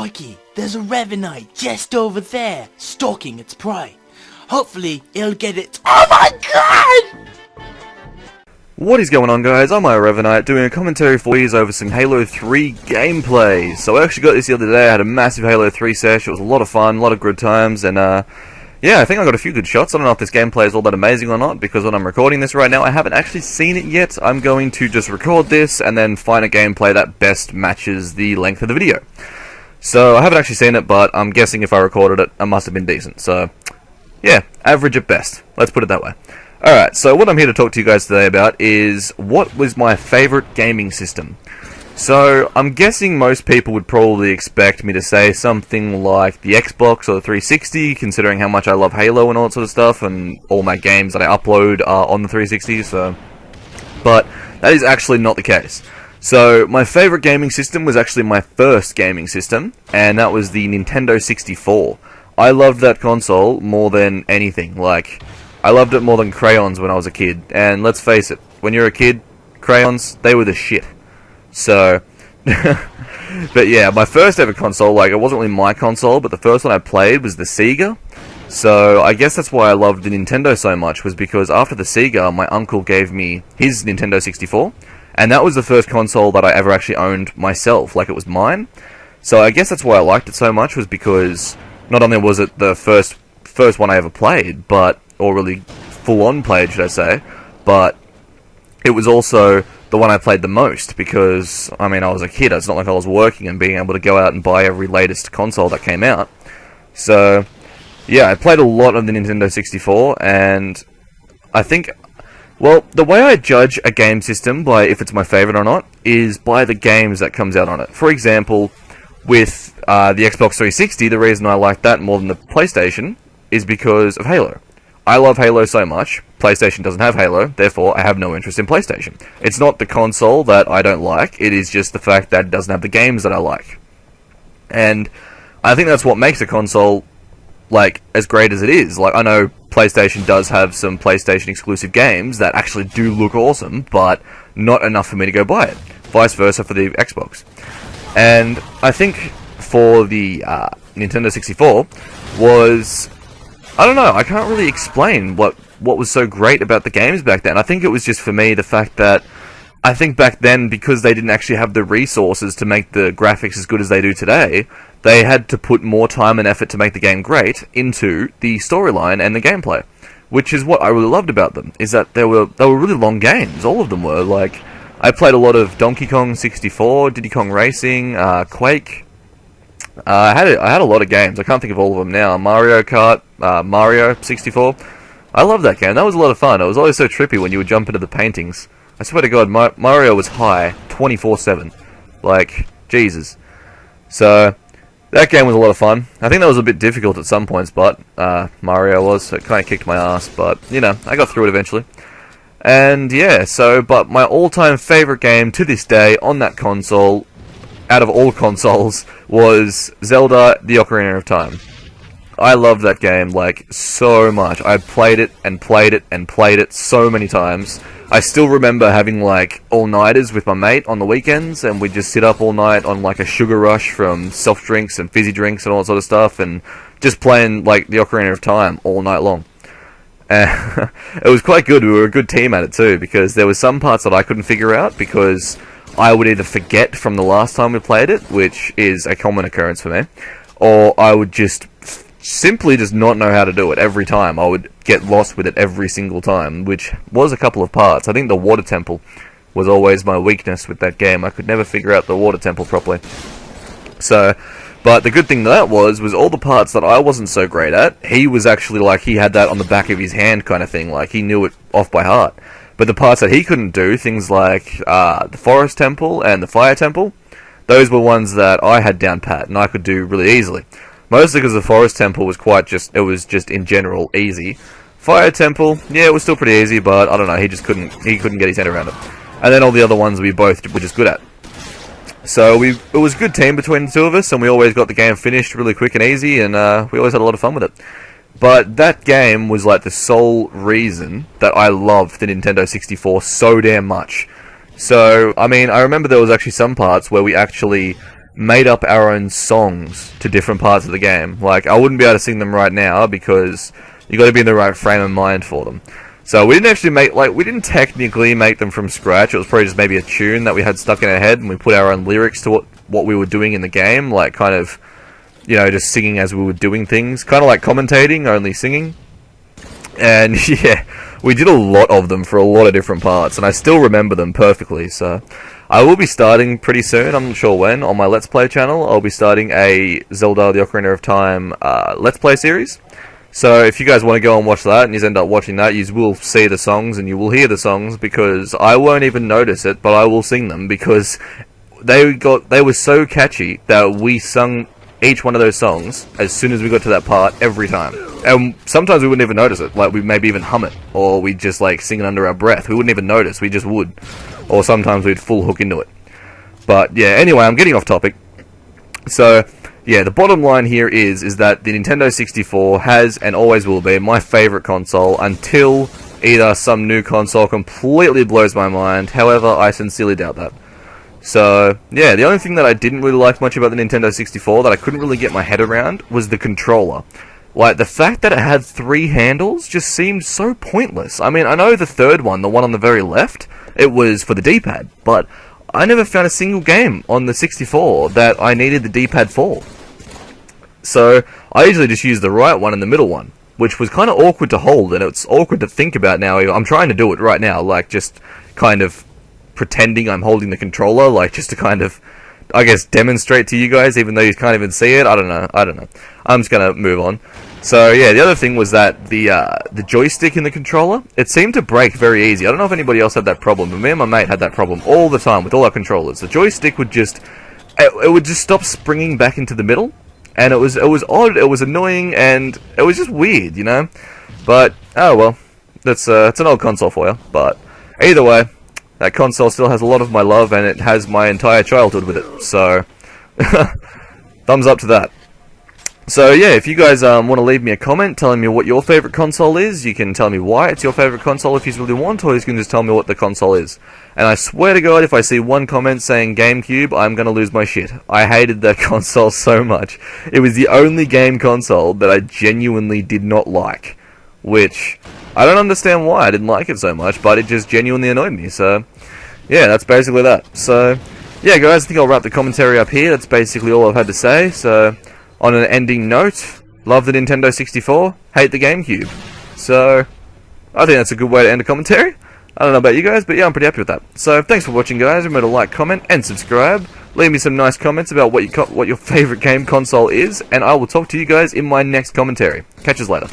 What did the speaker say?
Crikey, there's a iRevnaite just over there, stalking its prey. Hopefully, it'll get it. Oh my god! What is going on, guys? I'm iRevanite, doing a commentary for you over some Halo 3 gameplay. So I actually got this the other day. I had a massive Halo 3 sesh. It was a lot of fun, a lot of good times, and yeah, I think I got a few good shots. I don't know if this gameplay is all that amazing or not, because when I'm recording this right now, I haven't actually seen it yet. I'm going to just record this and then find a gameplay that best matches the length of the video. So I haven't actually seen it, but I'm guessing if I recorded it, it must have been decent. So yeah, average at best. Let's put it that way. Alright, so what I'm here to talk to you guys today about is what was my favourite gaming system. So, I'm guessing most people would probably expect me to say something like the Xbox or the 360, considering how much I love Halo and all that sort of stuff, and all my games that I upload are on the 360, so... But, that is actually not the case. So, my favourite gaming system was actually my first gaming system, and that was the Nintendo 64. I loved that console more than anything, like... I loved it more than crayons when I was a kid, and let's face it, when you're a kid, crayons, they were the shit. So, but yeah, my first ever console, like, it wasn't really my console, but the first one I played was the Sega. So, I guess that's why I loved the Nintendo so much, was because after the Sega, my uncle gave me his Nintendo 64, and that was the first console that I ever actually owned myself, like it was mine. So, I guess that's why I liked it so much, was because not only was it the first one I ever played, but, or really full-on played, should I say, but it was also the one I played the most, because, I mean, I was a kid. It's not like I was working and being able to go out and buy every latest console that came out. So, yeah, I played a lot of the Nintendo 64, and I think, well, the way I judge a game system by if it's my favorite or not is by the games that comes out on it. For example, with the Xbox 360, the reason I like that more than the PlayStation is because of Halo. I love Halo so much. PlayStation doesn't have Halo, therefore I have no interest in PlayStation. It's not the console that I don't like, it is just the fact that it doesn't have the games that I like. And I think that's what makes a console, like, as great as it is. Like, I know PlayStation does have some PlayStation exclusive games that actually do look awesome, but not enough for me to go buy it. Vice versa for the Xbox. And I think for the Nintendo 64 was... I don't know, I can't really explain what was so great about the games back then. I think it was just, for me, the fact that I think back then, because they didn't actually have the resources to make the graphics as good as they do today, they had to put more time and effort to make the game great into the storyline and the gameplay. Which is what I really loved about them, is that they were really long games. All of them were. Like, I played a lot of Donkey Kong 64, Diddy Kong Racing, Quake. I had a lot of games. I can't think of all of them now. Mario Kart, Mario 64. I love that game. That was a lot of fun. It was always so trippy when you would jump into the paintings. I swear to God, Mario was high 24/7. Like, Jesus. So, that game was a lot of fun. I think that was a bit difficult at some points, but Mario was, so it kind of kicked my ass. But, you know, I got through it eventually. And, yeah, so, but my all-time favorite game to this day on that console, out of all consoles, was Zelda: The Ocarina of Time. I love that game, like, so much. I played it and played it and played it so many times. I still remember having, like, all-nighters with my mate on the weekends, and we'd just sit up all night on, like, a sugar rush from soft drinks and fizzy drinks and all that sort of stuff, and just playing, like, The Ocarina of Time all night long. It was quite good. We were a good team at it, too, because there were some parts that I couldn't figure out, because I would either forget from the last time we played it, which is a common occurrence for me, or I would just simply just not know how to do it every time. I would get lost with it every single time, which was a couple of parts. I think the water temple was always my weakness with that game. I could never figure out the water temple properly. So, but the good thing that was all the parts that I wasn't so great at, he was actually like, he had that on the back of his hand kind of thing, like he knew it off by heart. But the parts that he couldn't do, things like the forest temple and the fire temple, those were ones that I had down pat and I could do really easily. Mostly because the forest temple was it was just in general easy. Fire temple, yeah, it was still pretty easy, but I don't know, he couldn't get his head around it. And then all the other ones we both were just good at. So it was a good team between the two of us, and we always got the game finished really quick and easy, and we always had a lot of fun with it. But that game was like the sole reason that I loved the Nintendo 64 so damn much. So, I mean, I remember there was actually some parts where we actually made up our own songs to different parts of the game. Like, I wouldn't be able to sing them right now because you got to be in the right frame of mind for them. So we didn't actually we didn't technically make them from scratch. It was probably just maybe a tune that we had stuck in our head, and we put our own lyrics to what we were doing in the game, like kind of, you know, just singing as we were doing things, kind of like commentating, only singing. And yeah, we did a lot of them for a lot of different parts, and I still remember them perfectly. So I will be starting pretty soon, I'm not sure when, on my Let's Play channel. I'll be starting a Zelda the Ocarina of Time Let's Play series. So if you guys want to go and watch that, and you end up watching that, you will see the songs and you will hear the songs, because I won't even notice it, but I will sing them, because they were so catchy that we sung each one of those songs as soon as we got to that part every time. And sometimes we wouldn't even notice it, like we maybe even hum it, or we'd just like sing it under our breath. We wouldn't even notice, we just would. Or sometimes we'd full hook into it. But yeah, anyway, I'm getting off topic. So yeah, the bottom line here is that the Nintendo 64 has and always will be my favourite console until either some new console completely blows my mind. However, I sincerely doubt that. So yeah, the only thing that I didn't really like much about the Nintendo 64 that I couldn't really get my head around was the controller. Like, the fact that it had 3 handles just seemed so pointless. I mean, I know the third one, the one on the very left, it was for the D-pad, but I never found a single game on the 64 that I needed the D-pad for. So I usually just use the right one and the middle one, which was kind of awkward to hold, and it's awkward to think about now. I'm trying to do it right now, like just kind of pretending I'm holding the controller, like just to kind of, I guess, demonstrate to you guys, even though you can't even see it. I don't know. I'm just gonna move on. So yeah, the other thing was that the joystick in the controller, it seemed to break very easy. I don't know if anybody else had that problem, but me and my mate had that problem all the time with all our controllers. The joystick would just, it would just stop springing back into the middle. And it was odd, it was annoying, and it was just weird, you know? But, oh well, it's an old console for you. But, either way, that console still has a lot of my love, and it has my entire childhood with it. So, thumbs up to that. So yeah, if you guys want to leave me a comment telling me what your favourite console is, you can tell me why it's your favourite console if you really want, or you can just tell me what the console is. And I swear to God, if I see one comment saying GameCube, I'm gonna lose my shit. I hated that console so much. It was the only game console that I genuinely did not like. Which, I don't understand why I didn't like it so much, but it just genuinely annoyed me. So, yeah, that's basically that. So, yeah guys, I think I'll wrap the commentary up here. That's basically all I've had to say. So, on an ending note, love the Nintendo 64, hate the GameCube. So, I think that's a good way to end a commentary. I don't know about you guys, but yeah, I'm pretty happy with that. So, thanks for watching guys, remember to like, comment, and subscribe. Leave me some nice comments about what your favourite game console is, and I will talk to you guys in my next commentary. Catch us later.